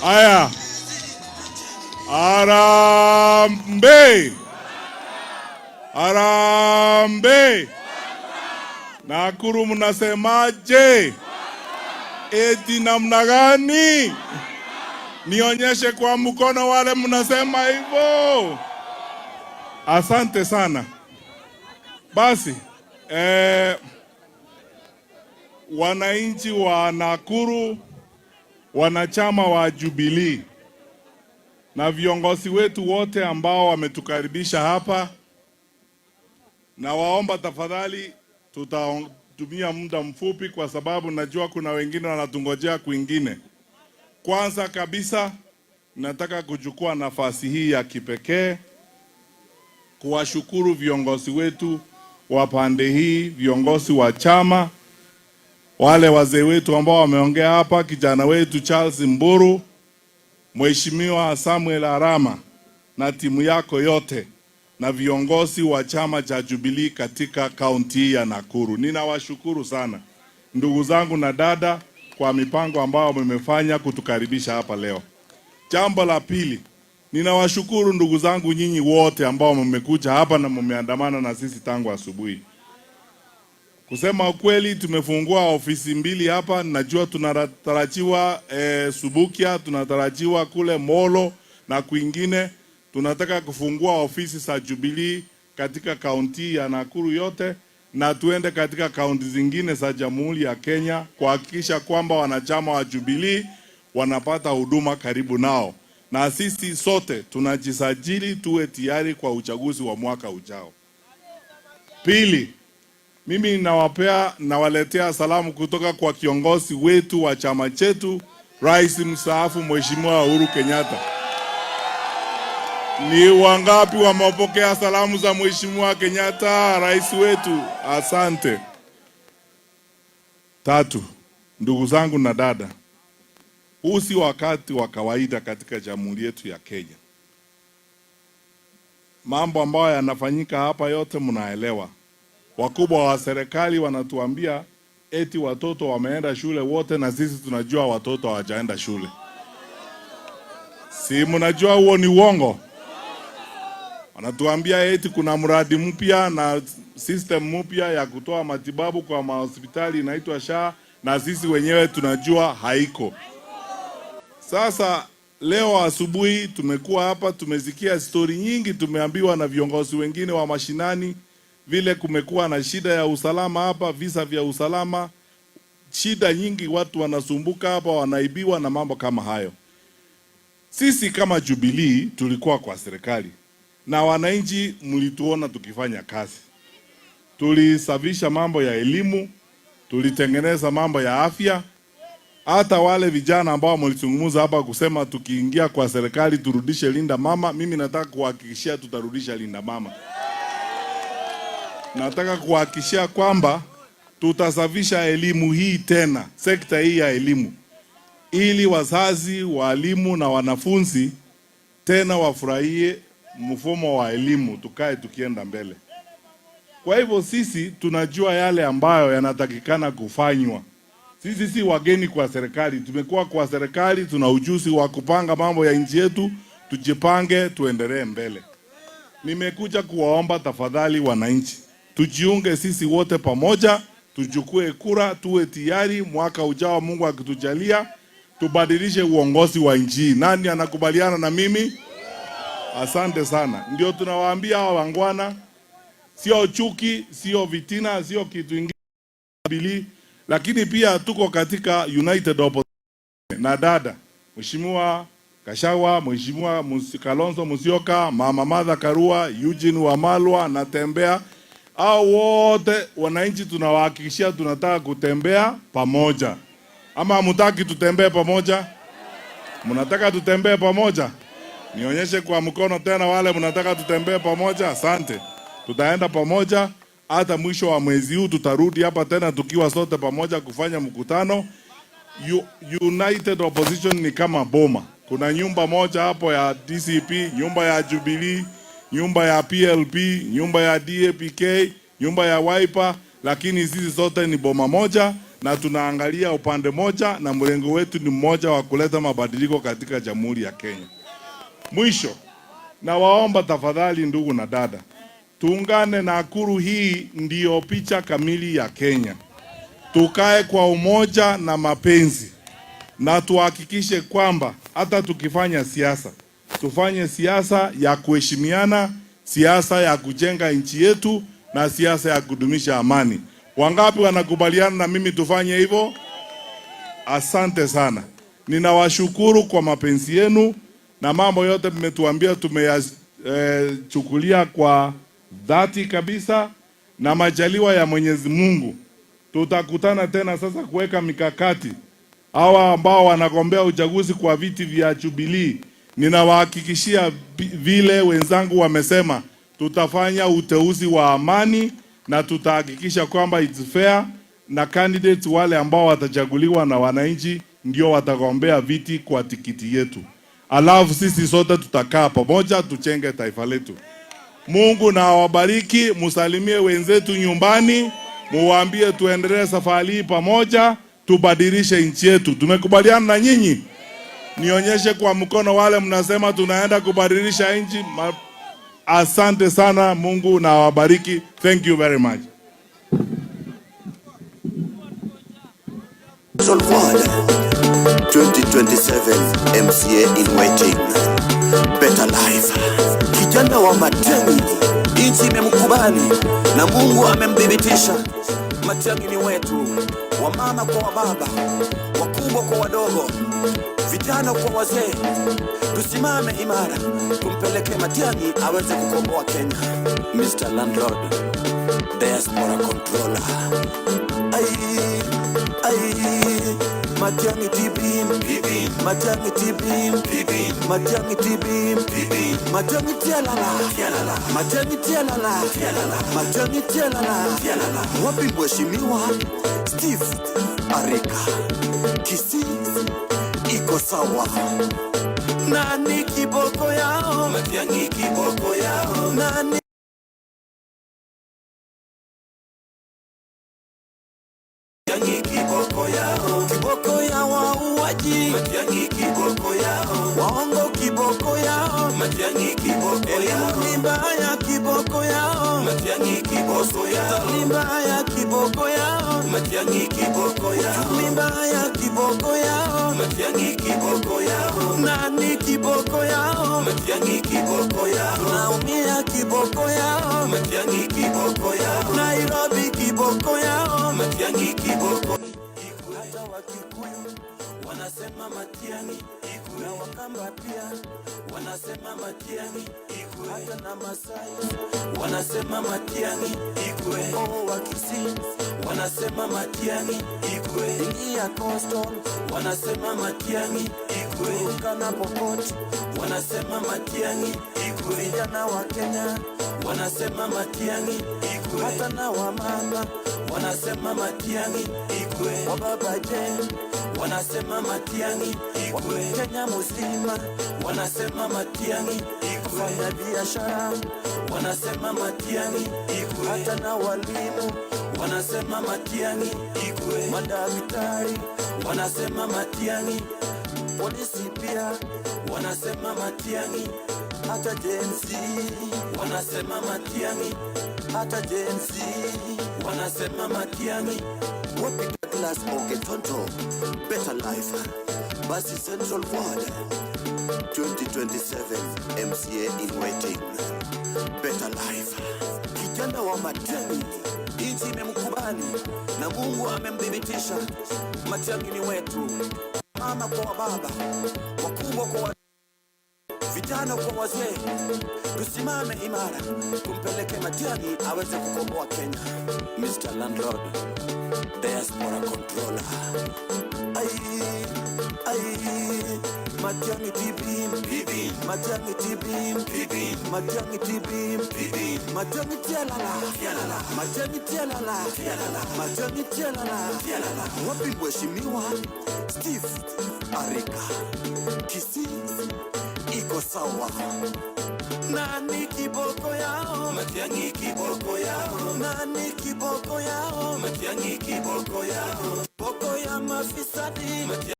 Aya. Harambee. Harambee. Nakuru mnasemaje? Eti namna gani? Nionyeshe kwa mkono wale mnasema hivyo. Asante sana. Basi, wananchi wa Nakuru, wanachama wa Jubilee na viongozi wetu wote ambao wametukaribisha hapa, na waomba tafadhali tutatumia muda mfupi kwa sababu najua kuna wengine wanatungojea kwingine. Kwanza kabisa nataka kuchukua nafasi hii ya kipekee kuwashukuru viongozi wetu wa pande hii, viongozi wa chama, wale wazee wetu ambao wameongea hapa, kijana wetu Charles Mburu, Mheshimiwa Samuel Arama na timu yako yote, na viongozi wa chama cha Jubilee katika kaunti ya Nakuru. Ninawashukuru sana ndugu zangu na dada kwa mipango ambao mmefanya kutukaribisha hapa leo. Jambo la pili, ninawashukuru ndugu zangu nyinyi wote ambao mmekuja hapa na mmeandamana na sisi tangu asubuhi. Kusema ukweli, tumefungua ofisi mbili hapa. Najua tunatarajiwa Subukia, tunatarajiwa kule Molo na kwingine. Tunataka kufungua ofisi za Jubilee katika kaunti ya Nakuru yote, na tuende katika kaunti zingine za Jamhuri ya Kenya kuhakikisha kwamba wanachama wa Jubilee wanapata huduma karibu nao. Na sisi sote tunajisajili tuwe tayari kwa uchaguzi wa mwaka ujao. Pili, mimi nawaletea salamu kutoka kwa kiongozi wetu wa chama chetu, Rais mstaafu Mheshimiwa Uhuru Kenyatta. Ni wangapi wamepokea salamu za Mheshimiwa Kenyatta, rais wetu? Asante. Tatu, ndugu zangu na dada, huu si wakati wa kawaida katika jamhuri yetu ya Kenya. Mambo ambayo yanafanyika hapa yote mnaelewa. Wakubwa wa serikali wanatuambia eti watoto wameenda shule wote, na sisi tunajua watoto hawajaenda shule. Si mnajua huo ni uongo? Wanatuambia eti kuna mradi mpya na system mpya ya kutoa matibabu kwa mahospitali inaitwa SHA, na sisi wenyewe tunajua haiko. Sasa leo asubuhi tumekuwa hapa, tumesikia story nyingi, tumeambiwa na viongozi wengine wa mashinani vile kumekuwa na shida ya usalama hapa, visa vya usalama, shida nyingi, watu wanasumbuka hapa, wanaibiwa na mambo kama hayo. Sisi kama Jubilee tulikuwa kwa serikali na wananchi mlituona tukifanya kazi. Tulisafisha mambo ya elimu, tulitengeneza mambo ya afya. Hata wale vijana ambao mlizungumza hapa kusema tukiingia kwa serikali turudishe Linda Mama, mimi nataka kuhakikishia tutarudisha Linda Mama. Nataka kuhakikishia kwamba tutasafisha elimu hii tena, sekta hii ya elimu, ili wazazi, walimu na wanafunzi tena wafurahie mfumo wa elimu, tukae tukienda mbele. Kwa hivyo sisi tunajua yale ambayo yanatakikana kufanywa. Sisi si wageni kwa serikali, tumekuwa kwa serikali, tuna ujuzi wa kupanga mambo ya nchi yetu, tujipange tuendelee mbele. Nimekuja kuwaomba tafadhali wananchi, tujiunge sisi wote pamoja, tuchukue kura, tuwe tayari mwaka ujao Mungu akitujalia, tubadilishe uongozi wa nchi. Nani anakubaliana na mimi? Asante sana. Ndio tunawaambia hawa wangwana, sio chuki, sio vitina, sio kitu kingine, lakini pia tuko katika United Opposition. Na dada, Mheshimiwa Kashawa, Mheshimiwa Kalonzo Musyoka, Mama Martha Karua, Eugene Wamalwa na Tembea, au wote wananchi tunawahakikishia tunataka kutembea pamoja. Ama hamtaki tutembee pamoja? Mnataka tutembee pamoja? Nionyeshe kwa mkono tena wale mnataka tutembee pamoja. Asante. Tutaenda pamoja hata mwisho wa mwezi huu, tutarudi hapa tena tukiwa sote pamoja kufanya mkutano. United Opposition ni kama boma. Kuna nyumba moja hapo ya DCP, nyumba ya Jubilee, nyumba ya PLP, nyumba ya DAPK, nyumba ya Wiper, lakini sisi sote ni boma moja na tunaangalia upande moja, na mlengo wetu ni mmoja wa kuleta mabadiliko katika Jamhuri ya Kenya. Mwisho, na waomba tafadhali ndugu na dada, tuungane. Nakuru hii ndiyo picha kamili ya Kenya. Tukae kwa umoja na mapenzi, na tuhakikishe kwamba hata tukifanya siasa, tufanye siasa ya kuheshimiana, siasa ya kujenga nchi yetu, na siasa ya kudumisha amani. Wangapi wanakubaliana na mimi tufanye hivyo? Asante sana. Ninawashukuru kwa mapenzi yenu, na mambo yote mmetuambia tumeyachukulia kwa dhati kabisa, na majaliwa ya Mwenyezi Mungu tutakutana tena sasa kuweka mikakati. Hawa ambao wanagombea uchaguzi kwa viti vya Jubilee, ninawahakikishia vile wenzangu wamesema, tutafanya uteuzi wa amani na tutahakikisha kwamba it's fair, na candidates wale ambao watachaguliwa na wananchi ndio watagombea viti kwa tikiti yetu. Alafu sisi sote tutakaa pamoja tuchenge taifa letu. Mungu na awabariki, musalimie wenzetu nyumbani, muwaambie tuendelee safari hii pamoja, tubadilishe nchi yetu. Tumekubaliana na nyinyi? Nionyeshe kwa mkono wale mnasema tunaenda kubadilisha nchi. Asante sana, Mungu na awabariki. Thank you very much. 2027 MCA in waiting. Better life. Kijana wa Matiang'i, nchi imemkubali na Mungu amemdhibitisha. Matiang'i ni wetu, wamama kwa wababa, wakubwa kwa wadogo, vijana kwa wazee. Tusimame imara, tumpeleke Matiang'i aweze kukomboa Kenya. Mr. Landlord, Diaspora Controller. Matiang'i tibim, Matiang'i tibim, Matiang'i tibim, Matiang'i tialala, Matiang'i tialala, Matiang'i tialala. Wapi mheshimiwa Steve Arika? Kisii iko sawa. Nani kiboko yao? Matiang'i kiboko yao. Nani kiboko yao? Kiboko ya wauaji. Matiang'i kiboko yao. Waongo kiboko yao. Matiang'i kiboko yao. Mimba ya kiboko yao. Matiang'i kiboko yao. Mimba ya kiboko yao. Matiang'i kiboko yao. Mimba ya kiboko yao. Matiang'i kiboko yao. Nani kiboko yao? Matiang'i kiboko yao. Naumia kiboko yao. Matiang'i kiboko yao. Nairobi kiboko yao. Matiang'i kiboko. Hata Wakikuyu wanasema Matiang'i, na Wakamba pia wanasema Matiang'i, hata na Masai wanasema Matiang'i. Oh, Wakisii wanasema Matiang'i. Ingia Coastal wanasema Matiang'i. Kana Pokot wanasema Matiang'i. Vijana wa Kenya wanasema Matiang'i. Hata na wamama wanasema Matiang'i. Wababa Jen wanasema Matiang'i. Kenya muzima wanasema Matiang'i. Wafanya biashara wanasema Matiang'i. Hata na walimu wanasema Matiang'i. Madaktari wanasema Matiang'i. Polisi pia wanasema Matiang'i. Hata jensi wanasema Matiang'i. Hata jensi wanasema Matiang'i. Wapi Douglas Ogetonto? Better life. Basi Central Ward 2027 MCA in waiting. Better life. Kijana wa Matiang'i, nchi imemkubali na Mungu amemdhibitisha. Matiang'i ni wetu, mama kwa wababa, wakubwa kwa vijana kwa wazee. Tusimame imara, tumpeleke Matiang'i aweze kukomboa Kenya. Mr. Landlord, Diaspora Controller. Matiang'i tibim, Matiang'i tibim, Matiang'i tibim, Matiang'i tialala, Matiang'i tialala, Matiang'i tialala. Wapi mheshimiwa Steve Arika? Kisii iko sawa. Nani kiboko yao? Matiang'i kiboko yao. Nani kiboko yao? Matiang'i kiboko yao. Boko ya mafisadi.